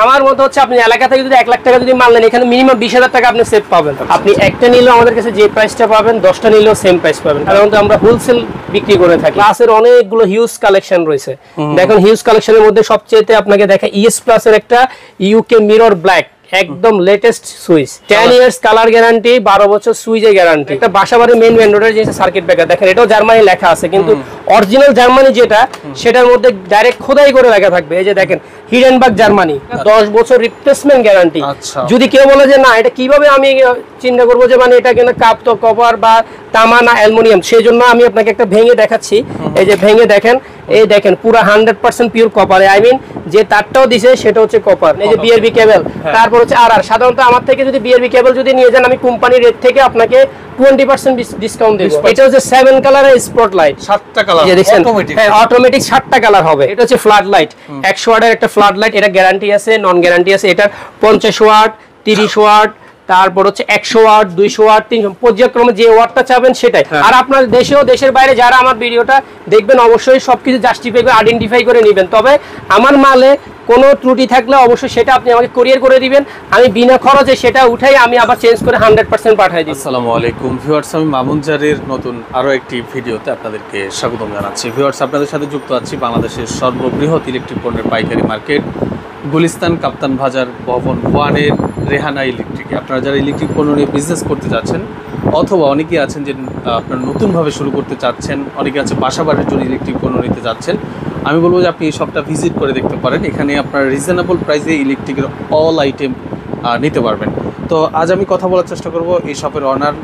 আমার মত হচ্ছে আপনি এলাকা থেকে যদি 1 লাখ টাকা যদি মাল নেন, এখানে মিনিমাম 20,000 টাকা আপনি সেভ পাবেন। আপনি একটা নিলেও আমাদের কাছে যে প্রাইসটা পাবেন, 10টা নিলেও সেম প্রাইস পাবেন, কারণ আমরা হোলসেল বিক্রি করে থাকি। ক্লাসের অনেকগুলো হিউজ কালেকশন রয়েছে। দেখুন হিউজ কালেকশনের মধ্যে সবচেয়ে আপনাকে দেখা ES Plus এর একটা ইউকে মিরর ব্ল্যাক, একদম latest switch, 10 years colour guarantee, 12 বছর সুইচের গ্যারান্টি। একটা বাসাবাড়ির মেইন ভেন্ডরের যে সার্কিট ব্রেকার দেখেন, এটাও জার্মানি লেখা আছে, কিন্তু অরিজিনাল জার্মানি যেটা সেটার মধ্যে ডাইরেক্ট খোদাই করে লেখা থাকবে। এই যে দেখেন হিডেনবার্গ জার্মানি, 10 বছর রিপ্লেসমেন্ট গ্যারান্টি। যদি কেউ বলে যে না এটা কিভাবে আমি চিন্তা করবো যে মানে এটা কিনা কাপ তো কপার বা তামা না অ্যালুমিনিয়াম, সেই জন্য আমি আপনাকে একটা ভেঙে দেখাচ্ছি। এই যে ভেঙে দেখেন, এই দেখেন পুরো 100% পিওর কপার। আই মিন যে তারটাও দিছে সেটা হচ্ছে কপার। এই যে বিআরবি কেবল, তারপর হচ্ছে আর সাধারণত আমার থেকে যদি বিআরবি কেবল যদি নিয়ে যান, আমি কোম্পানির রেট থেকে আপনাকে 20% ডিসকাউন্ট দেব। এটা হচ্ছে 7 কালারের স্পটলাইট, 7টা কালার, হ্যাঁ অটোমেটিক 7টা কালার হবে। এটা হচ্ছে ফ্লাড লাইট, 100 ওয়াটের একটা ফ্লাড লাইট। এটা গ্যারান্টি আছে, নন গ্যারান্টি আছে। এটা 50 ওয়াট, 30 ওয়াট, তারপর হচ্ছে 100 ওয়াট, 200 ওয়াট, 300, পর্যায়ক্রমে যে ওয়াটটা চাবেন সেটাই। আর আপনার দেশে ও দেশের বাইরে যারা আমার ভিডিওটা দেখবেন, অবশ্যই সবকিছু জাস্টিফাই করে আইডেন্টিফাই করে নেবেন। তবে আমার মালে কোনো ত্রুটি থাকলে অবশ্যই সেটা আপনি আমাকে কুরিয়ার করে দিবেন, আমি বিনা খরচে সেটা উঠাই আমি আবার চেঞ্জ করে 100% পাঠিয়ে দিই। আসসালামু আলাইকুম ভিউয়ার্স, আমি মামুন জারির নতুন আরো একটি ভিডিওতে আপনাদেরকে স্বাগতম জানাচ্ছি। ভিউয়ার্স, আপনাদের সাথে যুক্ত আছি বাংলাদেশের সর্ববৃহৎ ইলেকট্রিক পণ্যের পাইকারি মার্কেট গুলিস্তান কাপ্তান বাজার ভবন 1-এর রেহানা ইলেকট্রিকে। আপনারা যারা ইলেকট্রিক পণ্য নিয়ে বিজনেস করতে যাচ্ছেন, অথবা অনেকেই আছেন যে আপনারা নতুনভাবে শুরু করতে চাচ্ছেন, অনেকে আছে বাসাবাড়ির জন্য ইলেকট্রিক পণ্য নিতে যাচ্ছেন, আমি বলবো যে আপনি এই শপটা ভিজিট করে দেখতে পারেন। এখানে আপনার রিজনেবল প্রাইসে ইলেকট্রিকের অল আইটেম নিতে পারবেন। তো আজ আমি কথা বলার চেষ্টা করব এই শপের অনার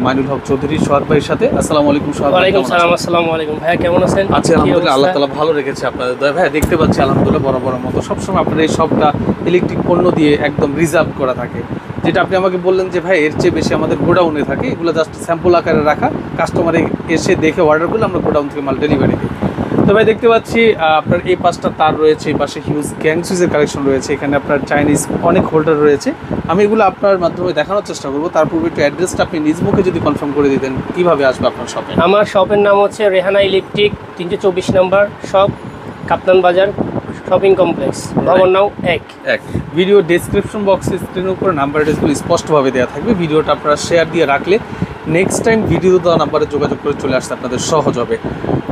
মাইনুল হক চৌধুরী সোহাগ ভাইয়ের সাথে। আসসালামু আলাইকুম সোহাগ ভাই। ওয়ালাইকুম সালাম। আসসালামু আলাইকুম ভাইয়া, কেমন আছেন? আছি আলহামদুলিল্লাহ, আল্লাহ তাআলা ভালো রেখেছে আপনাদের দয়া। ভাই দেখতে পাচ্ছি আলহামদুলিল্লাহ বরাবর মতো সবসময় আপনার এই শপটা ইলেকট্রিক পণ্য দিয়ে একদম রিজার্ভ করা থাকে, যেটা আপনি আমাকে বললেন যে ভাই এর চেয়ে বেশি আমাদের গোডাউনে থাকে, এগুলো জাস্ট স্যাম্পল আকারে রাখা, কাস্টমারে এসে দেখে অর্ডার করলে আমরা গোডাউন থেকে মাল ডেলিভারি দিই। তো ভাই দেখতে পাচ্ছি আপনার এই পাশটা তার রয়েছে, এই পাশে হিউজ গ্যাং সুইচের কালেকশন রয়েছে, এখানে আপনার চাইনিজ অনেক হোল্ডার রয়েছে। আমি এগুলো আপনার মাধ্যমে দেখানোর চেষ্টা করবো। তার পূর্বে একটু অ্যাড্রেসটা আপনি নিজ মুখে যদি কনফার্ম করে দিতেন, কীভাবে আসবে আপনার শপে? আমার শপের নাম হচ্ছে রেহানা ইলেকট্রিক, 324 নম্বর শপ, কাপ্তান বাজার শপিং কমপ্লেক্স, ভবন নাও 1। ভিডিও ডেসক্রিপশন বক্সে স্ক্রিনের উপরে নাম্বার অ্যাড্রেসগুলো স্পষ্টভাবে দেওয়া থাকবে। ভিডিওটা আপনারা শেয়ার দিয়ে রাখলে নেক্সট টাইম ভিডিও দেওয়া নাম্বারে যোগাযোগ করে চলে আসতে আপনাদের সহজ হবে।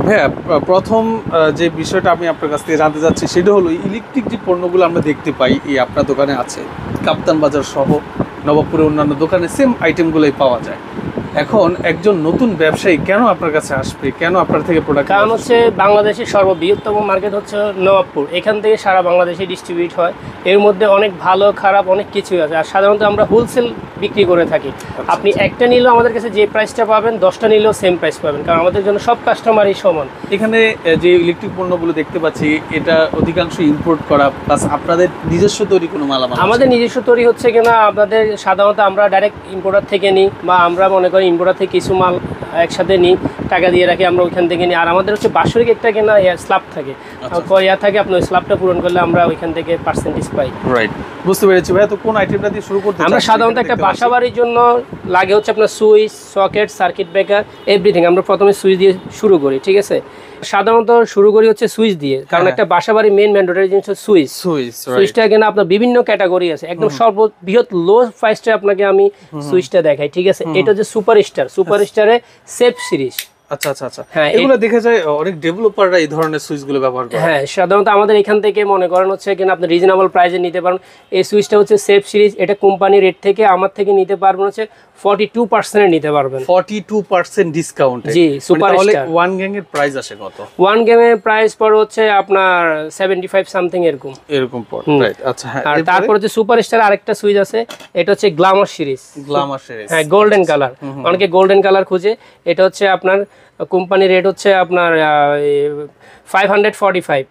হ্যাঁ, প্রথম যে বিষয়টা আমি আপনার কাছ থেকে জানতে চাচ্ছি সেটা হলো ইলেকট্রিক যে পণ্যগুলো আমরা দেখতে পাই এই আপনার দোকানে আছে, কাপ্তান বাজার সহ নবাবপুরে অন্যান্য দোকানে সেম আইটেমগুলোই পাওয়া যায়। এখন একজন নতুন ব্যবসায়ী কেন আপনার কাছে আসবে, কেন আপনার থেকে প্রোডাক্ট? কারণ হচ্ছে বাংলাদেশের সর্ববৃহত্তম মার্কেট হচ্ছে নবাবপুর, এখান থেকে সারা বাংলাদেশে ডিস্ট্রিবিউট হয়। এর মধ্যে অনেক ভালো খারাপ অনেক কিছুই আছে, আর সাধারণত আমরা হোলসেল বিক্রি করে থাকি। আপনি একটা নিলেও আমাদের কাছে যে প্রাইসটা পাবেন, 10টা নিলেও সেম প্রাইস পাবেন, কারণ আমাদের জন্য সব কাস্টমারই সমান। এখানে যে ইলেকট্রিক পণ্যগুলো দেখতে পাচ্ছি এটা অধিকাংশ ইম্পোর্ট করা, প্লাস আপনাদের নিজস্ব তৈরি কোনো মালামাল? আমাদের নিজস্ব তৈরি হচ্ছে কিনা আপনাদের সাধারণত আমরা ডাইরেক্ট ইম্পোর্টার থেকে নিই, বা আমরা মনে করি ইম্পোর্টার থেকে কিছু মাল একসাথে নিই, টাকা দিয়ে রাখি, আমরা ওইখান থেকে নিই। আর আমাদের হচ্ছে বাৎসরিক একটা কিনা স্ল্যাব থাকে, থাকে আপনি ওই স্ল্যাবটা পূরণ করলে আমরা ওইখান থেকে পার্সেন্টেজ পাই। রাইট, বুঝতে পেরেছি ভাই। তো কোন আইটেমটা দিয়ে শুরু করতে? আমরা সাধারণত একটা বাসাবাড়ির জন্য লাগে হচ্ছে আপনার switch, socket, circuit breaker, everything. আমরা প্রথমে সুইচ দিয়ে শুরু করি, ঠিক আছে? সাধারণত শুরু করি হচ্ছে সুইচ দিয়ে, কারণ একটা বাসাবাড়ির মেইন ম্যান্ডেটরি জিনিস হচ্ছে সুইচ। সুইচটা কিনা আপনার বিভিন্ন ক্যাটাগরি আছে, একদম সর্ববৃহৎ লো প্রাইসটা আপনাকে আমি সুইচটা দেখাই, ঠিক আছে? এটা হচ্ছে সুপারস্টারে সেফ সিরিজ। আচ্ছা আচ্ছা আচ্ছা, হ্যাঁ এগুলো দেখা যায় অনেক ডেভেলপাররা এই ধরনের সুইচগুলো ব্যবহার করে। হ্যাঁ, সাধারণত আমাদের এখান থেকে মনে করেন হচ্ছে কিনা আপনি রিজনেবল প্রাইসে নিতে পারেন। এই সুইচটা হচ্ছে সেফ সিরিজ, এটা কোম্পানি রেট থেকে আমার থেকে নিতে পারবেন হচ্ছে 42% নিতে পারবেন, 42% ডিসকাউন্ট। জি, সুপারস্টার। 1 গ্যাং এর প্রাইস আসে কত? 1 গ্যাং এর প্রাইস পড়ে হচ্ছে আপনার 75 সামথিং এরকম পড়ে, রাইট? আচ্ছা, হ্যাঁ। আর তারপর হচ্ছে সুপারস্টার আরেকটা সুইচ আছে, এটা হচ্ছে গ্ল্যামার সিরিজ। হ্যাঁ, গোল্ডেন কালার, অনেকে গোল্ডেন কালার খুঁজে। এটা হচ্ছে আপনার কোম্পানি রেট হচ্ছে আপনার 545,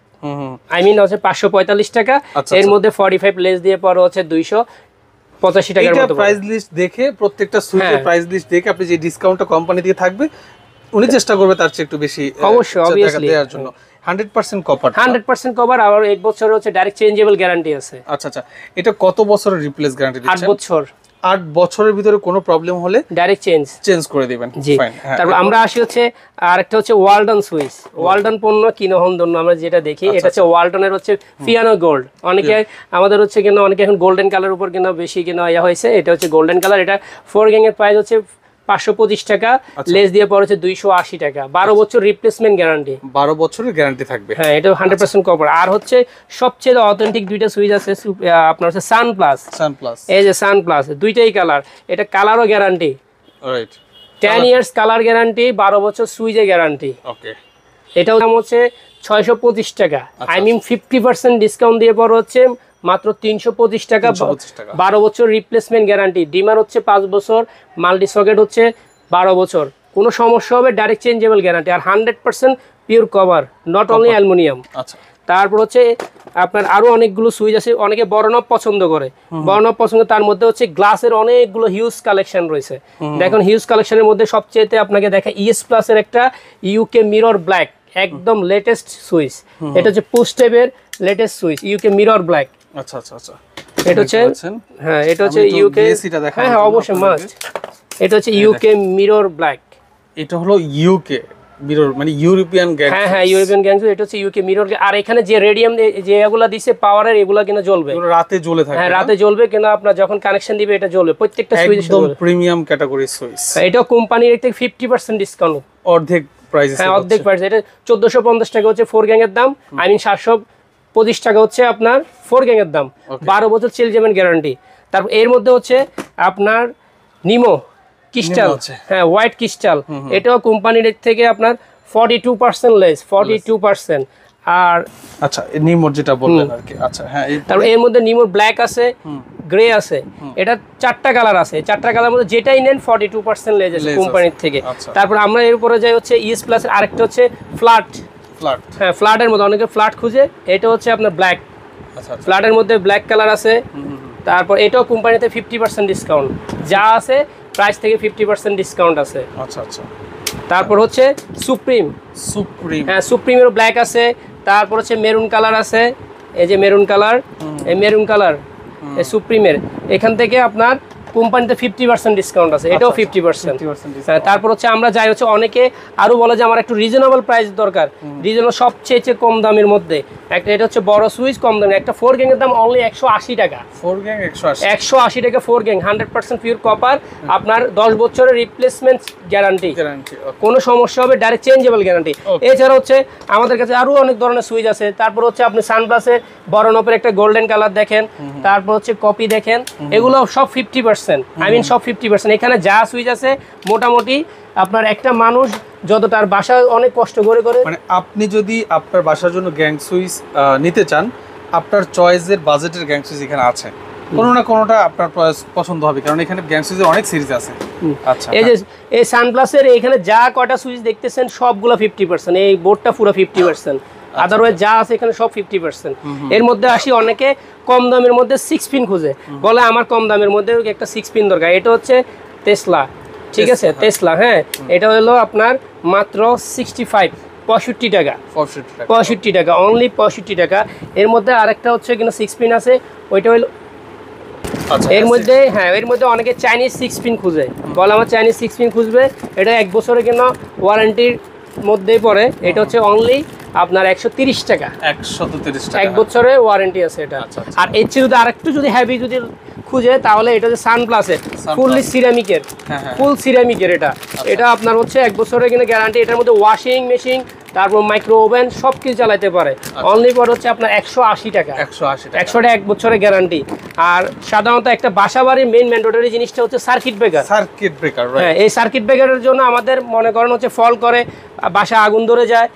আই মিন হচ্ছে 545 টাকা। এর মধ্যে 45 লেস দিয়ে পরে হচ্ছে 285 টাকার মতো। প্রাইস লিস্ট দেখে প্রত্যেকটা সুইচের প্রাইস লিস্ট দেখে আপনি যে ডিসকাউন্টটা কোম্পানি দিয়ে থাকবে, উনি চেষ্টা করবে তার চেয়ে একটু বেশি অবশ্যই অবভিয়াসলি দেওয়ার জন্য। 100% কপার, 100% কভার, আর 8 বছর হচ্ছে ডাইরেক্ট চেঞ্জেবল গ্যারান্টি আছে। আচ্ছা আচ্ছা, এটা কত বছরের রিপ্লেস গ্যারান্টি দিচ্ছেন? 8 বছর। 8 বছরের ভিতরে কোনো প্রবলেম হলে ডাইরেক্ট চেঞ্জ করে দিবেন। জি। তারপর আমরা আসি হচ্ছে আরেকটা হচ্ছে ওয়ালটন সুইচ। ওয়ালটন পণ্য কিনহন জন্য আমরা যেটা দেখি এটা হচ্ছে ওয়ালটনের হচ্ছে পিয়ানো গোল্ড। অনেকে আমাদের হচ্ছে কিনা অনেকে এখন গোল্ডেন কালার উপর কিনা বেশি কিনা ইয়া হয়েছে, এটা হচ্ছে গোল্ডেন কালার। এটা 4 গ্যাং এর প্রাইস হচ্ছে 525 টাকা, লেস দিয়ে পড়ে হচ্ছে 280 টাকা। 12 বছর রিপ্লেসমেন্ট গ্যারান্টি, 12 বছরের গ্যারান্টি থাকবে। হ্যাঁ, এটা 100% কভার। আর হচ্ছে সবচেয়ে অথেন্টিক দুইটা সুইচ আছে আপনার হচ্ছে সান প্লাস। এই যে সান প্লাস, দুইটাই কালার, এটা কালারও guarantee, right, 10 years colour guarantee, 12 বছর সুইচে গ্যারান্টি। ওকে, এটাও দাম হচ্ছে 625 টাকা। আই মিন 50% ডিসকাউন্ট দিয়ে পড়ে হচ্ছে মাত্র 325 টাকা। 12 বছর রিপ্লেসমেন্ট গ্যারান্টি। ডিমার হচ্ছে 5 বছর, মাল্টি সকেট হচ্ছে 12 বছর। কোনো সমস্যা হবে ডাইরেক্ট চেঞ্জেবল গ্যারান্টি। আর 100% pure cover, not only aluminium. আচ্ছা, তারপর হচ্ছে আপনার আরো অনেকগুলো সুইচ আছে। অনেকে বড় নব পছন্দ করে, বড় নব পছন্দ, তার মধ্যে হচ্ছে গ্লাসের অনেকগুলো হিউজ কালেকশন রয়েছে। দেখুন হিউজ কালেকশনের মধ্যে সবচেয়ে আপনাকে দেখা ইএস প্লাসের একটা ইউকে মিরর ব্ল্যাক, একদম লেটেস্ট সুইচ। এটা হচ্ছে পুশ টাইপের latest switch, UK mirror black. আচ্ছা আচ্ছা আচ্ছা, এটা হচ্ছে, হ্যাঁ এটা হচ্ছে ইউকে, হ্যাঁ হ্যাঁ অবশ্যই মাস্ট। এটা হচ্ছে ইউকে মিরর ব্ল্যাক। এটা হলো ইউকে মিরর, মানে ইউরোপিয়ান গ্যাং। হ্যাঁ হ্যাঁ, ইউরোপিয়ান গ্যাং। এটা হচ্ছে ইউকে মিরর। আর এখানে যে রেডিয়াম যে এগুলা দিছে পাওয়ারের, এগুলা কিনা জ্বলবে, রাতে জ্বলে থাকে। হ্যাঁ রাতে জ্বলবে, কিনা আপনার যখন কানেকশন দিবে এটা জ্বলবে প্রত্যেকটা সুইচ। একদম প্রিমিয়াম ক্যাটাগরি সুইচ। এটাও কোম্পানির থেকে 50% ডিসকাউন্ট, অর্ধেক প্রাইসে। হ্যাঁ অর্ধেক প্রাইস। এটা 1450 টাকা হচ্ছে 4 গ্যাং এর দাম। আই মিন 725 টাকা হচ্ছে আপনার 4 গ্যাং এর দাম। 12 বছর চেঞ্জেবল গ্যারান্টি। তারপর এর মধ্যে হচ্ছে আপনার নিমো ক্রিস্টাল, হ্যাঁ হোয়াইট ক্রিস্টাল। এটাও কোম্পানির থেকে আপনার 42% লেস, 42%। আর আচ্ছা, নিমোর যেটা বললেন আর কি। আচ্ছা হ্যাঁ, তারপর এর মধ্যে নিমোর ব্ল্যাক আছে, গ্রে আছে। এটা 4টা কালার আছে। 4টা কালার মধ্যে যেটাই নেন 42% লেস আছে কোম্পানির থেকে। তারপর আমরা এর উপরে যাই হচ্ছে ইএস প্লাস এর আরেকটা হচ্ছে ফ্ল্যাট। হ্যাঁ, ফ্ল্যাটের মধ্যে অনেকে ফ্ল্যাট খুঁজে, এটা হচ্ছে আপনার ব্ল্যাক। আচ্ছা, ফ্ল্যাটের মধ্যে ব্ল্যাক কালার আছে। তারপর এটাও কোম্পানিতে 50% ডিসকাউন্ট, যা আছে প্রাইস থেকে 50% ডিসকাউন্ট আছে। আচ্ছা আচ্ছা। তারপর হচ্ছে সুপ্রিম। হ্যাঁ, সুপ্রিমেরও ব্ল্যাক আছে। তারপর হচ্ছে মেরুন কালার আছে, এই যে মেরুন কালার, এই মেরুন কালার এই সুপ্রিমের। এখান থেকে আপনার কোম্পানিতে 50% ডিসকাউন্ট আছে, এটাও 50%। তারপর হচ্ছে আমরা যাই হচ্ছে অনেকে আরো বলে যে আমার একটু রিজনেবল প্রাইস দরকার, রিজনেবল সবচেয়ে কম দামের মধ্যে একটা, এটা হচ্ছে বড় সুইচ কম দামে। একটা 4 গ্যাং এর দাম অনলি 180 টাকা। 4 গ্যাং 180 টাকা 4 গ্যাং, 100% পিওর কপার। আপনার 10 বছরের রিপ্লেসমেন্ট গ্যারান্টি, কোনো সমস্যা হবে ডাইরেক্ট চেঞ্জেবল গ্যারান্টি। এছাড়া হচ্ছে আমাদের কাছে আরো অনেক ধরনের সুইচ আছে। তারপর হচ্ছে আপনি সানপ্লাসের বড় নপের একটা গোল্ডেন কালার দেখেন, তারপর হচ্ছে কপি দেখেন, এগুলো সব 50%, আই মিন সব 50%। এখানে যা সুইচ আছে মোটামুটি আপনার একটা মানুষ যত তার বাসা অনেক কষ্ট করে করে, মানে আপনি যদি আপনার বাসার জন্য গ্যাং সুইচ নিতে চান, আপনার চয়েসের বাজেটের গ্যাং সুইচ এখানে আছে। কোনো না কোনোটা আপনার পছন্দ হবে, কারণ এখানে গ্যাং সুইচের অনেক সিরিজ আছে। আচ্ছা, এই যে এই সানপ্লাসের এখানে যা কয়টা সুইচ দেখতেছেন সবগুলো 50%, এই বোর্ডটা পুরো 50%। আদারওয়াইজ যা আছে এখানে সব 50%। এর মধ্যে আসি অনেকে কম দামের মধ্যে 6 পিন খুঁজে, বলে আমার কম দামের মধ্যে একটা 6 পিন দরকার। এটা হচ্ছে টেসলা, ঠিক আছে, টেসলা। হ্যাঁ, এটা হলো আপনার মাত্র 65 টাকা, 65 টাকা, অনলি 65 টাকা। এর মধ্যে আরেকটা হচ্ছে কিনা 6 পিন আছে, ওইটা হলো এর মধ্যে। হ্যাঁ, এর মধ্যে অনেকে চাইনিজ 6 পিন খুঁজে, বলে আমার চাইনিজ 6 পিন খুঁজবে। এটা 1 বছরের কিনা ওয়ারেন্টির মধ্যেই পড়ে। এটা হচ্ছে অনলি আপনার 130 টাকা, 130 টাকা, 1 বছরের ওয়ারেন্টি আছে এটা। আর এর চেয়ে যদি আরেকটু যদি হেভি যদি খুঁজে, তাহলে এটা হচ্ছে সানপ্লাসের ফুললি সিরামিকের, ফুল সিরামিকের। এটা আপনার হচ্ছে 1 বছরের কিনা গ্যারান্টি। এটার মধ্যে ওয়াশিং মেশিন, তারপর মাইক্রো ওভেন সব কিছু চালাতে পারে। অনলি পর হচ্ছে আপনার 180 টাকা, 100 টাকা 1 বছরের গ্যারান্টি। আর সাধারণত একটা বাসা বাড়ির মেইন ম্যান্ডেটরি জিনিসটা হচ্ছে সার্কিট ব্রেকার। হ্যাঁ, এই সার্কিট ব্রেকারের জন্য আমাদের মনে করেন হচ্ছে ফল করে, বাসা আগুন ধরে যায়,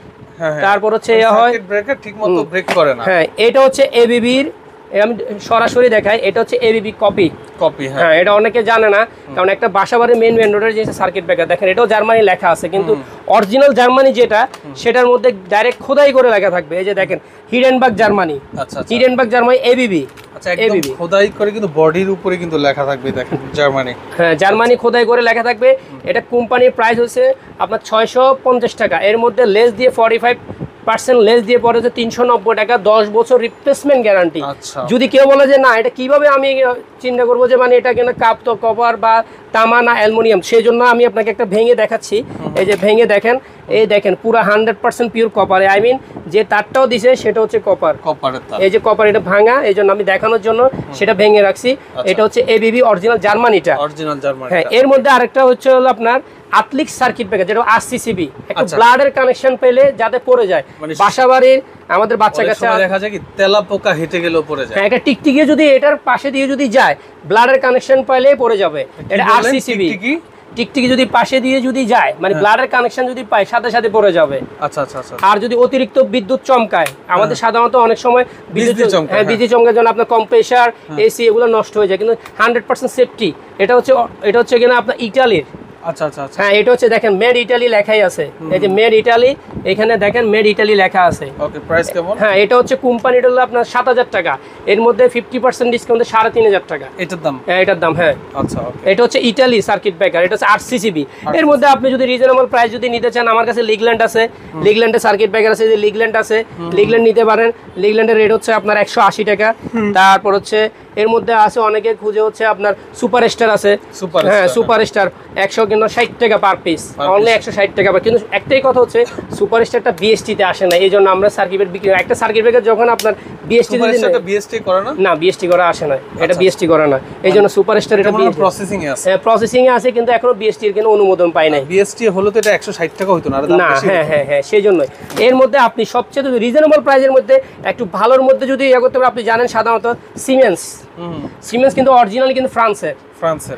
তারপর হচ্ছে সার্কিট ব্রেকার ঠিকমতো ব্রেক করে না। হ্যাঁ, এটা হচ্ছে এবিবির, আমি সরাসরি দেখাই, এটা হচ্ছে এবিবি কপি। হ্যাঁ, এটা অনেকে জানে না, কারণ একটা বাসাবাড়ির মেইন ব্র্যান্ডের যে সার্কিট ব্রেকার দেখেন, এটাও জার্মানি লেখা আছে, কিন্তু অরিজিনাল জার্মানি যেটা সেটার মধ্যে ডাইরেক্ট খোদাই করে লেখা থাকবে। এই যে দেখেন হিডেনবার্গ জার্মানি, হিডেনবার্গ জার্মানি এবিবি। আচ্ছা, একদম খোদাই করে কিন্তু বডির উপরে কিন্তু লেখা থাকবে, দেখেন জার্মানি। হ্যাঁ, জার্মানি খোদাই করে লেখা থাকবে। এটা কোম্পানির প্রাইস হচ্ছে আপনার 650 টাকা। এর মধ্যে লেস দিয়ে 100% লেস দিয়ে পড়ে যে 390 টাকা, 10 বছর রিপ্লেসমেন্ট গ্যারান্টি। আচ্ছা যদি কেউ বলে যে না এটা কিভাবে আমি চিন্তা করবো যে মানে এটা কেন কাপ তো কপার বা তামা না অ্যালুমিনিয়াম, সেই জন্য আমি আপনাকে একটা ভেঙে দেখাচ্ছি। এই যে ভেঙে দেখেন, এই দেখেন পুরো 100% পিওর কপার, আই মিন যে তারটাও দিছে সেটা হচ্ছে কপার। কপারের তার, এই যে কপার, এটা ভাঙা, এই জন্য আমি দেখানোর জন্য সেটা ভেঙে রাখছি। এটা হচ্ছে এবিবি অরিজিনাল জার্মানিটা। Original German. হ্যাঁ, এর মধ্যে আরেকটা হচ্ছে হলো আপনার আতলিক সার্কিট ব্রেকার, যেটা আরসিসিবি, একটা আচ্ছা। ব্লাডের কানেকশন পেলে যাতে পড়ে যায়, মানে বাসাবাড়ির আমাদের বাচ্চা কাচ্চা দেখা যায় কি তেলা পোকা হেঁটে গেলেও পড়ে যায়। হ্যাঁ, একটা টিকটিকি যদি এটার পাশে দিয়ে যদি যায়, ব্লাডের কানেকশন পাইলে পড়ে যাবে। এটা আরসিসিবি, টিকটিকি যদি পাশে দিয়ে যদি যায়, মানে ব্লাডের কানেকশন যদি পায় সাথে সাথে পড়ে যাবে। আচ্ছা আচ্ছা আচ্ছা। আর যদি অতিরিক্ত বিদ্যুৎ চমকায়, আমাদের সাধারণত অনেক সময় বিজলি চমকায়, হ্যাঁ বিদ্যুৎ চমকার জন্য আপনার কম্প্রেসার, এসি এগুলো নষ্ট হয়ে যায়, কিন্তু 100% সেফটি। এটা হচ্ছে কিনা আপনার ইটালির। আচ্ছা আচ্ছা আচ্ছা। হ্যাঁ, এটা হচ্ছে দেখেন মেড ইটালি লেখাই আছে, এই যে মেড ইটালি, এখানে দেখেন মেড ইটালি লেখা আছে। ওকে, প্রাইস কেমন? হ্যাঁ, এটা হচ্ছে কোম্পানিটা হলো আপনার 7000 টাকা, এর মধ্যে 50% ডিসকাউন্টে 3500 টাকা এটার দাম। হ্যাঁ, এটার দাম। হ্যাঁ, আচ্ছা ওকে। এটা হচ্ছে ইটালি সার্কিট ব্রেকার, এটা হচ্ছে আরসিসিবি। এর মধ্যে আপনি যদি রিজনেবল প্রাইস যদি নিতে চান, আমার কাছে লিগল্যান্ড আছে, লিগল্যান্ডের সার্কিট ব্রেকার আছে, যে লিগল্যান্ড আছে, লিগল্যান্ড নিতে পারেন। লিগল্যান্ডের রেট হচ্ছে আপনার 180 টাকা। তারপর হচ্ছে এর মধ্যে আছে অনেকে খুঁজে হচ্ছে আপনার সুপারস্টার আছে। হ্যাঁ, সুপারস্টার 160 টাকা পার পিস, অনলি 160 টাকা। কিন্তু একটাই কথা হচ্ছে সুপারস্টারটা বিএসটি তে আসে না, এই জন্য আমরা সার্কিট বিক্রি করি। একটা সার্কিট ব্রেকার যখন আপনার বিএসটি বিএসটি করে না, না বিএসটি করা আসে না, এটা বিএসটি করা না, এই জন্য সুপারস্টার এটা প্রসেসিং এ আছে। প্রসেসিং এ আছে, কিন্তু এখনো বিএসটি এর কোনো অনুমোদন পাই নাই। বিএসটি হলো তো এটা 160 টাকা হইতো না, আর দাম না। বেশি। হ্যাঁ হ্যাঁ হ্যাঁ, সেই জন্যই এর মধ্যে আপনি সবচেয়ে রিজনেবল প্রাইসের মধ্যে একটু ভালোর মধ্যে যদি ইয়ে করতে পারেন, আপনি জানেন সাধারণত সিমেন্স কিন্তু অরিজিনালি কিন্তু ফ্রান্সের।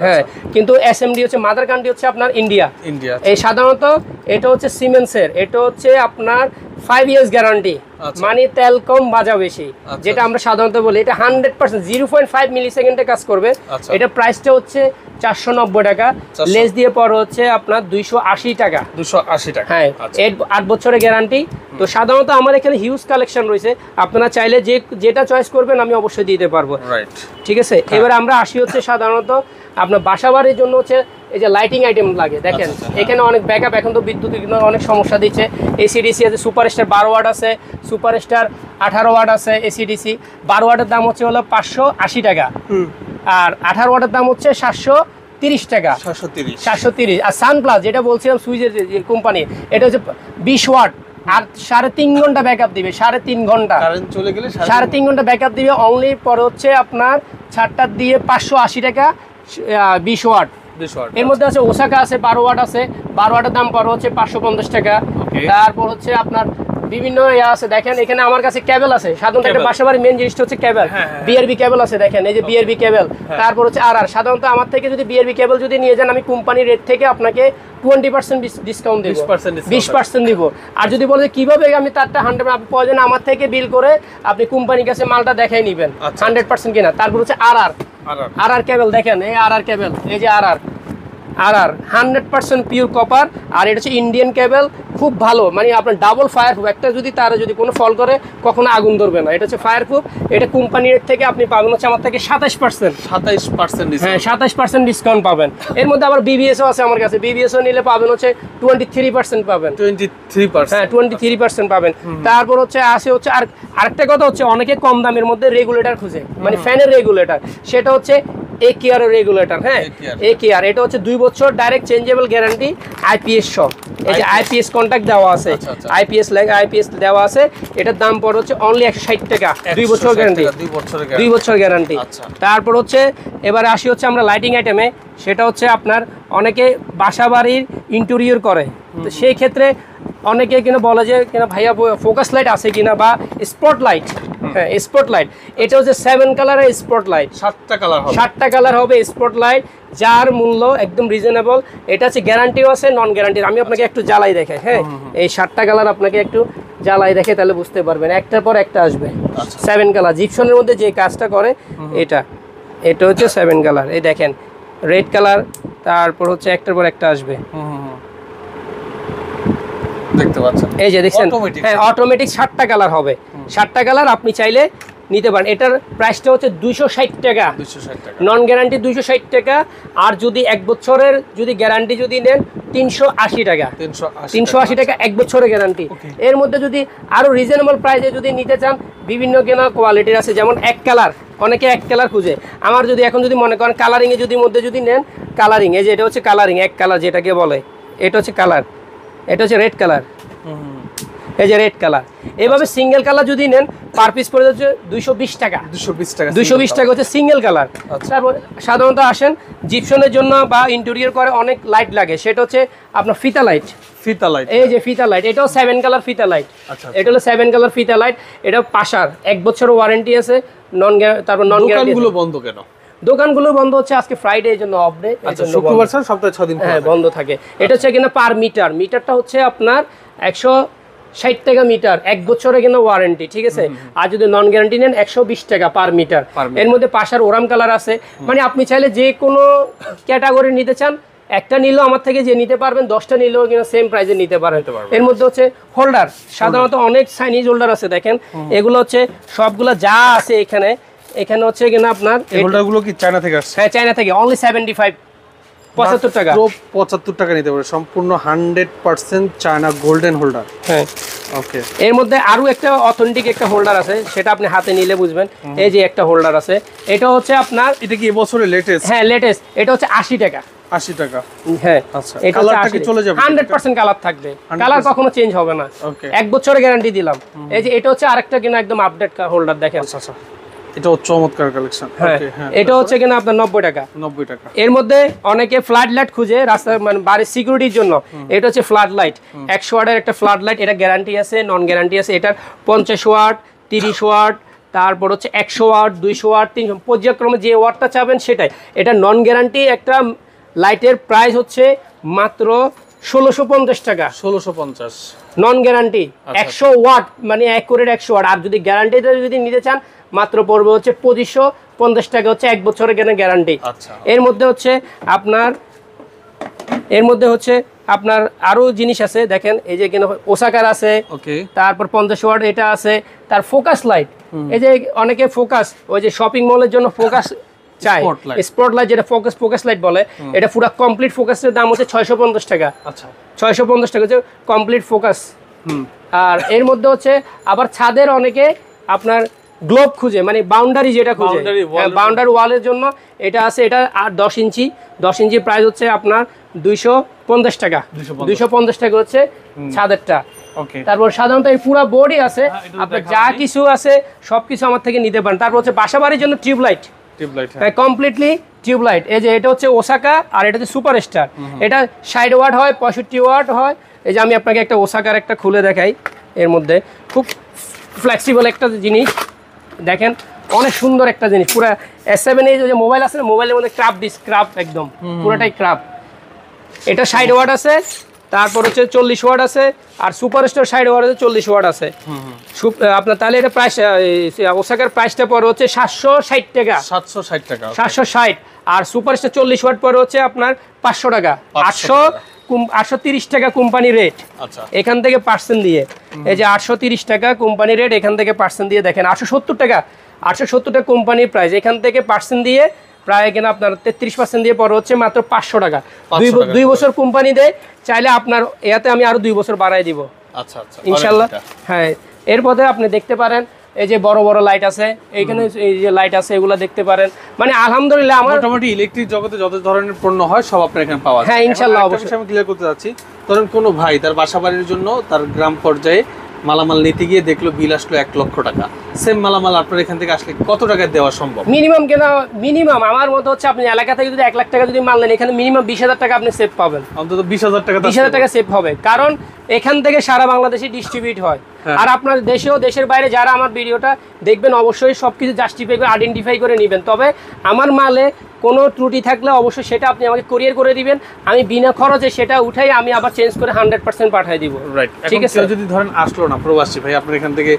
হ্যাঁ, কিন্তু এসএমডি হচ্ছে মাদার কান্ট্রি হচ্ছে আপনার ইন্ডিয়া। এই সাধারণত এটা হচ্ছে সিমেন্সের, এটা হচ্ছে আপনার 5 ইয়ার্স গ্যারান্টি, মানে তেল কম বাজা বেশি, যেটা আমরা সাধারণত বলি। এটা 100% 0.5 মিলি সেকেন্ডে কাজ করবে। এটা প্রাইসটা হচ্ছে 490 টাকা, লেস দিয়ে পরে হচ্ছে আপনার 280 টাকা। 280 টাকা। হ্যাঁ, 8 বছরের গ্যারান্টি। তো সাধারণত আমার এখানে হিউজ কালেকশন রয়েছে, আপনারা চাইলে যেটা চয়েস করবেন আমি অবশ্যই দিতে পারবো। রাইট, ঠিক আছে। এবার আমরা আসি হচ্ছে সাধারণত আপনার বাসাবাড়ির জন্য হচ্ছে এই যে লাইটিং আইটেম লাগে, দেখেন এখানে অনেক ব্যাকআপ, এখন তো বিদ্যুৎ অনেক সমস্যা দিচ্ছে। এসিডিসি আছে, সুপারস্টার 12 ওয়াট আছে, সুপারস্টার 18 ওয়াট আছে। এসিডিসি 12 ওয়াটের দাম হচ্ছে হলো 580 টাকা, আর 18 ওয়াটের দাম হচ্ছে 730 টাকা। 730। আর সানপ্লাস যেটা বলছিলাম সুইচের যে কোম্পানি, এটা হচ্ছে 20 ওয়াট, আর 3.5 ঘন্টা ব্যাকআপ দিবে। 3.5 ঘন্টা কারেন্ট চলে গেলে 3.5 ঘন্টা ব্যাকআপ দিবে অনলি। পরে হচ্ছে আপনার ছাড়টা দিয়ে 580 টাকা, 20 ওয়াট। এর মধ্যে আছে ওসাকা আছে, 12 ওয়াট আছে, 12 ওয়াটের দাম পড়ে হচ্ছে 550 টাকা। তারপর হচ্ছে আপনার বিভিন্ন ইয়া আছে, দেখেন এখানে আমার কাছে কেবল আছে। সাধারণত একটা বাসাবাড়ির মেন জিনিসটা হচ্ছে কেবল, বিআরবি কেবল আছে, দেখেন এই যে বিআরবি কেবল। তারপর হচ্ছে আর সাধারণত আমার থেকে যদি বিআরবি কেবল যদি নিয়ে যান, আমি কোম্পানির রেট থেকে আপনাকে 20% ডিসকাউন্ট দেব, 20% দিব। আর যদি বলে কিভাবে আমি তারটা 100, আপনি প্রয়োজন আমার থেকে বিল করে আপনি কোম্পানির কাছে মালটা দেখাই নেবেন 100% কিনা। তারপর হচ্ছে আর কেবল, দেখেন এই আর কেবল, এই যে আর 100% পিওর কপার। আর এটা হচ্ছে ইন্ডিয়ান কেবল, খুব ভালো, মানে আপনার ডাবল ফায়ার প্রুফ। একটা যদি তারা যদি কোনো ফল করে কখনো আগুন ধরবে না, এটা হচ্ছে ফায়ার প্রুফ। এটা কোম্পানির থেকে আপনি পাবেন হচ্ছে আমার থেকে 27%। হ্যাঁ, 27% ডিসকাউন্ট পাবেন। এর মধ্যে আবার বিবিএসও আছে আমার কাছে, বিবিএসও নিলে পাবেন হচ্ছে 23% পাবেন। 23%, হ্যাঁ 23% পাবেন। তারপর হচ্ছে আর আরেকটা কথা হচ্ছে, অনেকে কম দামের মধ্যে রেগুলেটর খুঁজে, মানে ফ্যানের রেগুলেটর, সেটা হচ্ছে একেআর রেগুলেটর। হ্যাঁ, একেআর এটা হচ্ছে 2 বছর ডাইরেক্ট চেঞ্জেবল গ্যারান্টি, আইপিএস সহ। এই যে আইপিএস কন্ট্যাক্ট দেওয়া আছে, আইপিএস দেওয়া আছে। এটার দাম পড়ে হচ্ছে অনলি 160 টাকা, 2 বছর গ্যারান্টি, 2 বছর গ্যারান্টি। তারপর হচ্ছে এবারে আসি হচ্ছে আমরা লাইটিং আইটেমে, সেটা হচ্ছে আপনার অনেকে বাসাবাড়ির ইন্টেরিয়র করে, তো সেই ক্ষেত্রে অনেকে কিনা বলে যে কিনা ভাইয়া ফোকাস লাইট আছে কিনা, বা স্পট লাইট। হ্যাঁ, স্পট লাইট, এটা হচ্ছে 7 কালারের স্পট লাইট, 7টা কালার হবে স্পট লাইট, যার মূল্য একদম রিজনেবল। এটা হচ্ছে গ্যারান্টিও আছে, নন গ্যারান্টির। আমি আপনাকে একটু জ্বালাই দেখে, হ্যাঁ এই 7টা কালার আপনাকে একটু জ্বালাই দেখে, তাহলে বুঝতে পারবেন। একটার পর একটা আসবে 7 কালার। জিপসনের মধ্যে যে কাজটা করে এটা হচ্ছে 7 কালার। এই দেখেন রেড কালার, তারপর হচ্ছে একটার পর একটা আসবে, দেখতে পাচ্ছেন, এই যে দেখছেন। হ্যাঁ, অটোমেটিক 7টা কালার হবে। 7টা কালার আপনি চাইলে নিতে পারেন। এটার প্রাইসটা হচ্ছে 260 টাকা, 260 টাকা, নন গ্যারান্টি 260 টাকা। আর যদি 1 বছরের যদি গ্যারান্টি যদি নেন 380 টাকা, 380 টাকা 1 বছরের গ্যারান্টি। এর মধ্যে যদি আরো রিজনেবল প্রাইসে যদি নিতে চান, বিভিন্ন কেনা কোয়ালিটির আছে, যেমন এক কালার, অনেকে এক কালার খুঁজে। আমার যদি এখন যদি মনে করেন কালারিং এ যদি মধ্যে যদি নেন, কালারিং, এই যে এটা হচ্ছে কালারিং, এক কালার যেটাকে বলে, এটা হচ্ছে কালার, এটা হচ্ছে রেড কালার, এই যে রেড কালার। এভাবে সিঙ্গেল কালার যদি নেন পার পিস পড়ে যাচ্ছে 220 টাকা, 220 টাকা হচ্ছে সিঙ্গেল কালার। তারপর সাধারণত আসেন জিপসনের জন্য বা ইন্টেরিয়র করে অনেক লাইট লাগে, সেটা হচ্ছে আপনার ফিতা লাইট, এই যে ফিতা লাইট, এটাও 7 কালার ফিতা লাইট। এটা হলো 7 কালার ফিতা লাইট, এটা পাশার 1 বছরের ওয়ারেন্টি আছে, তারপর নন গ্যারান্টি। দোকানগুলো বন্ধ কেন? দোকানগুলো বন্ধ হচ্ছে আজকে ফ্রাইডে, এর জন্য অফ ডে, শুক্রবার ছাড়া সপ্তাহে 6 দিন বন্ধ থাকে। এটা হচ্ছে কিনা পার মিটার, মিটারটা হচ্ছে আপনার 160 টাকা মিটার, 1 বছরে কিনা ওয়ারেন্টি, ঠিক আছে। আর যদি নন গ্যারান্টি নেন 120 টাকা পার মিটার। এর মধ্যে পাশার ওরাম কালার আছে, মানে আপনি চাইলে যে কোনো ক্যাটাগরি নিতে চান, একটা নিলেও আমার থেকে যে নিতে পারবেন, 10টা নিলেও কিনা সেম প্রাইসে নিতে পারেন। এর মধ্যে হচ্ছে হোল্ডার, সাধারণত অনেক চাইনিজ হোল্ডার আছে, দেখেন এগুলো হচ্ছে সবগুলো যা আছে এখানে, এখানে হচ্ছে কিনা আপনার হোল্ডারগুলো কি চায়না থেকে আসছে? হ্যাঁ, চায়না থেকে, অনলি 75 টাকা, 75 টাকা নিতে পারে, সম্পূর্ণ 100% চায়না গোল্ডেন হোল্ডার। হ্যাঁ, ওকে। এর মধ্যে আরো একটা অথেন্টিক একটা হোল্ডার আছে, সেটা আপনি হাতে নিলে বুঝবেন। এই যে একটা হোল্ডার আছে, এটা হচ্ছে আপনার, এটা কি এবছরের লেটেস্ট? হ্যাঁ, লেটেস্ট। এটা হচ্ছে 80 টাকা, 80 টাকা। হ্যাঁ, আচ্ছা, এটা কালারটা কি চলে যাবে? 100% কালার থাকবে, কালার কখনো চেঞ্জ হবে না। ওকে, 1 বছরের গ্যারান্টি দিলাম। এই যে এটা হচ্ছে আরেকটা কিনা একদম আপডেট হোল্ডার, দেখেন। আচ্ছা আচ্ছা, এটাও চমৎকার কালেকশন। ওকে, হ্যাঁ, এটা হচ্ছে কিনা আপনার 90 টাকা। 90 টাকা। এর মধ্যে অনেকে ফ্লাড লাইট খুঁজে রাস্তার, মানে বাড়ির সিকিউরিটির জন্য। এটা হচ্ছে ফ্লাড লাইট, 100 ওয়াটের একটা ফ্লাড লাইট, এটা গ্যারান্টি আছে, নন গ্যারান্টি আছে। এটার 50 ওয়াট, 30 ওয়াট, তারপর হচ্ছে 100 ওয়াট, 200 ওয়াট, 300, পর্যায়ক্রমে যে ওয়াটটা চাবেন সেটাই। এটা নন গ্যারান্টি একটা লাইটের প্রাইস হচ্ছে মাত্র 1650 টাকা, 1650 নন গ্যারান্টি। 100 ওয়াট মানে অ্যাকুরেট 100 ওয়াট। আর যদি গ্যারান্টিটা যদি নিতে চান, মাত্র পড়বে হচ্ছে 2550 টাকা, হচ্ছে 1 বছরের গ্যারান্টি। আচ্ছা, এর মধ্যে হচ্ছে আপনার আরো জিনিস আছে, দেখেন এই যে কিনা ওসাকার আছে, ওকে, তারপর 50 ওয়াট এটা আছে। তার ফোকাস লাইট, এই যে অনেকে ফোকাস, ওই যে শপিং মলের জন্য ফোকাস চাই, স্পটলাইট, যেটা ফোকাস লাইট বলে, এটা পুরো কমপ্লিট ফোকাসের দাম হচ্ছে 650 টাকা। আচ্ছা, 650 টাকা হচ্ছে কমপ্লিট ফোকাস। আর এর মধ্যে হচ্ছে আবার ছাদের অনেকে আপনার গ্লোব খুঁজে, মানে বাউন্ডারি যেটা খুঁজে, বাউন্ডারি ওয়ালের জন্য এটা আছে। এটা আর 10 ইঞ্চি, 10 ইঞ্চি প্রাইস হচ্ছে আপনার 250 টাকা, 250 টাকা হচ্ছে ছাদেরটা। ওকে, তারপর সাধারণত এই পুরো বোর্ডই আছে, আপনার যা কিছু আছে সবকিছু আমার থেকে নিতে পারেন। তারপর হচ্ছে বাসাবাড়ির জন্য টিউবলাইট, কমপ্লিটলি টিউবলাইট। এই যে এটা হচ্ছে ওসাকা, আর এটা হচ্ছে সুপারস্টার। এটা 60 ওয়াট হয়, 65 ওয়াট হয়। এই যে আমি আপনাকে একটা ওসাকার একটা খুলে দেখাই, এর মধ্যে খুব ফ্লেক্সিবল একটা জিনিস, দেখেন অনেক সুন্দর একটা জিনিস। পুরো S7 এই যে মোবাইল আছে না, মোবাইলের মধ্যে ক্রাফট একদম পুরোটাই ক্রাফট। এটা 60 ওয়াট আছে, তারপর হচ্ছে 40 ওয়াট আছে, আর সুপারস্টার 60 ওয়াট আছে, 40 ওয়াট আছে। আপনার তাহলে এটা প্রাইস, ওসাকার প্রাইসটা পড়ে হচ্ছে 760 টাকা, 760 টাকা, 760। আর সুপারস্টার 40 ওয়াট পড়ে হচ্ছে আপনার 500 টাকা, 830 টাকা কোম্পানি রেট। আচ্ছা, এখান থেকে পার্সেন্ট দিয়ে, এই যে 830 টাকা কোম্পানি রেট, এখান থেকে পার্সেন্ট দিয়ে দেখেন 870 টাকা, 870 টাকা কোম্পানির প্রাইস, এখান থেকে পার্সেন্ট দিয়ে প্রায় কিনা আপনার 33% দিয়ে পড়ে হচ্ছে মাত্র 500 টাকা। 2 বছর কোম্পানি দেয়, চাইলে আপনার এতে আমি আরো 2 বছর বাড়াই দিব। আচ্ছা আচ্ছা, ইনশাআল্লাহ। হ্যাঁ, এরপরে আপনি দেখতে পারেন এই যে বড় বড় লাইট আছে, এইখানে এই যে লাইট আছে, এগুলো দেখতে পারেন। মানে আলহামদুলিল্লাহ আমার মোটামুটি ইলেকট্রিক জগতে যত ধরনের পণ্য হয় সব আপনার এখানে পাওয়া যায়। হ্যাঁ, ইনশাআল্লাহ। অবশ্যই আমি ক্লিয়ার করতে যাচ্ছি, ধরেন কোনো ভাই তার বাসাবাড়ির জন্য তার গ্রাম পর্যায়ে মালামাল নিতে গিয়ে দেখলো বিল আসলো 1 লক্ষ টাকা, সেম মালামাল আপনার এখান থেকে আসলে কত টাকা দেওয়া সম্ভব? মিনিমাম আমার মতো হচ্ছে আপনি এলাকা থেকে যদি 1 লাখ টাকা যদি মাল নেন, এখানে মিনিমাম 20,000 টাকা আপনি সেভ পাবেন, অন্তত 20,000 টাকা, 20,000 টাকা সেভ হবে। কারণ এখান থেকে সারা বাংলাদেশে ডিস্ট্রিবিউট হয়। আর আপনার দেশেও দেশের বাইরে যারা আমার ভিডিওটা দেখবেন, অবশ্যই সবকিছু জাস্টিফাই করে আইডেন্টিফাই করে নেবেন। তবে আমার মালে কোনো ত্রুটি থাকলে অবশ্যই সেটা আপনি আমাকে কুরিয়ার করে দিবেন, আমি বিনা খরচে সেটা উঠাই আমি আবার চেঞ্জ করে 100% পাঠিয়ে দিব। রাইট, ঠিক আছে। যদি ধরেন আসলো না প্রবাসী ভাই, আপনার এখান থেকে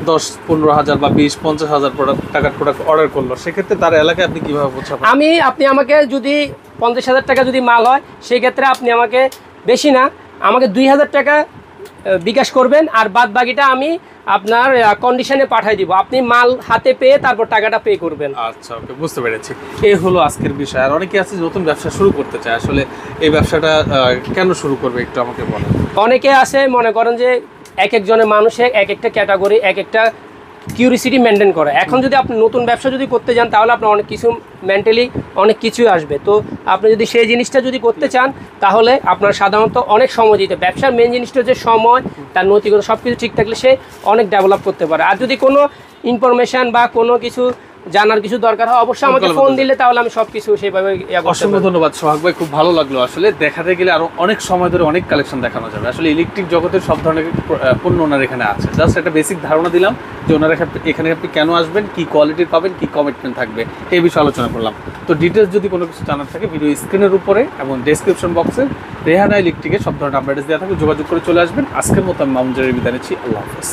10-15,000 বা 20-50,000 টাকার প্রোডাক্ট অর্ডার করলো, সেক্ষেত্রে তার এলাকায় আপনি কিভাবে পৌঁছাবেন? আপনি আমাকে যদি 50,000 টাকা যদি মাল হয়, সেই ক্ষেত্রে আপনি আমাকে বেশি না, আমাকে 2,000 টাকা বিকাশ করবেন, আর বাদ বাকিটা আমি আপনার কন্ডিশনে পাঠিয়ে দিব, আপনি মাল হাতে পেয়ে তারপর টাকাটা পে করবেন। আচ্ছা, ওকে, বুঝতে পেরেছি। এই হলো আজকের বিষয়। আর অনেকে আছে যে নতুন ব্যবসা শুরু করতে চায়, আসলে এই ব্যবসাটা কেন শুরু করবে একটু আমাকে বলেন। অনেকে আছে মনে করেন যে এক একজনের মানুষের এক একটা ক্যাটাগরি, এক একটা কিউরিসিটি মেনটেন করে। এখন যদি আপনি নতুন ব্যবসা যদি করতে যান তাহলে আপনার অনেক কিছু মেন্টালি অনেক কিছুই আসবে। তো আপনি যদি সেই জিনিসটা যদি করতে চান তাহলে আপনার সাধারণত অনেক সময় দিতে, ব্যবসার মেন জিনিসটা হচ্ছে সময়, তার নৈতিকতা সব কিছু ঠিক থাকলে সে অনেক ডেভেলপ করতে পারে। আর যদি কোনো ইনফরমেশন বা কোনো কিছু জানার কিছু দরকার হয় অবশ্যই আমাকে ফোন দিলে তাহলে আমি সব কিছু সেইভাবে অসংখ্য ধন্যবাদ সোহাগ ভাই, খুব ভালো লাগলো। আসলে দেখাতে গেলে আরো অনেক সময় ধরে অনেক কালেকশন দেখানো যাবে। আসলে ইলেকট্রিক জগতের সব ধরনের পণ্য ওনার এখানে আছে। জাস্ট একটা বেসিক ধারণা দিলাম যে ওনার এখানে আপনি কেন আসবেন, কি কোয়ালিটির পাবেন, কি কমিটমেন্ট থাকবে, এই বিষয়ে আলোচনা করলাম। তো ডিটেলস যদি কোনো কিছু জানার থাকে ভিডিও স্ক্রিনের উপরে এবং ডেসক্রিপশন বক্সে রেহানা ইলেকট্রিকের সব ধরনের আপডেটস দেওয়া থাকবে, যোগাযোগ করে চলে আসবেন। আজকের মতো আমি মামুন জারির বিদায় নিচ্ছি। আল্লাহ হাফেজ।